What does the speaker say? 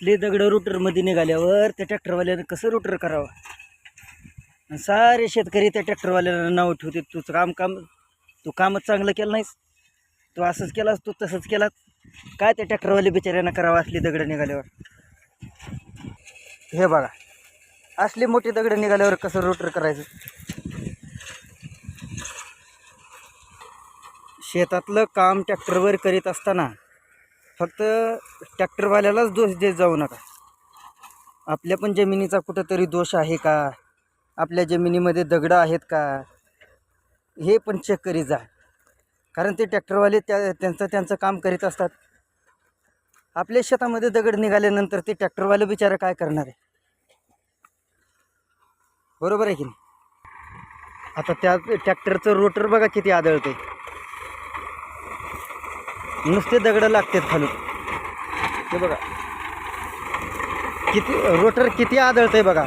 असले दगड रोटरमध्ये निघाल्यावर त्या ट्रॅक्टरवाल्यानं कसं रोटर करावं. आणि सारे शेतकरी त्या ट्रॅक्टरवाल्याला नाव ठेवते, तुझं तू कामच चांगलं केलं नाहीस, तू असंच केलास, तू तसंच केलास. काय त्या ट्रॅक्टरवाले बिचाऱ्यांना करावं असली दगड निघाल्यावर. हे बघा, असले मोठे दगड निघाल्यावर कसं रोटर करायचं. शेतातलं काम ट्रॅक्टरवर करीत असताना फक्त ट्रॅक्टरवाल्यालाच दोष देत जाऊ नका. आपल्या पण जमिनीचा कुठंतरी दोष आहे का, आपल्या जमिनीमध्ये दगडं आहेत का, हे पण चेक करीत जा. कारण ते ट्रॅक्टरवाले त्यांचं काम करीत असतात. आपल्या शेतामध्ये दगड निघाल्यानंतर ते ट्रॅक्टरवाले बिचारा काय करणार आहे. बरोबर आहे की नाही. आता त्या ट्रॅक्टरचं रोटर बघा किती आदळते, नुसते दगड लागतात खालून. ते बघा किती रोटर किती आदळतंय बघा.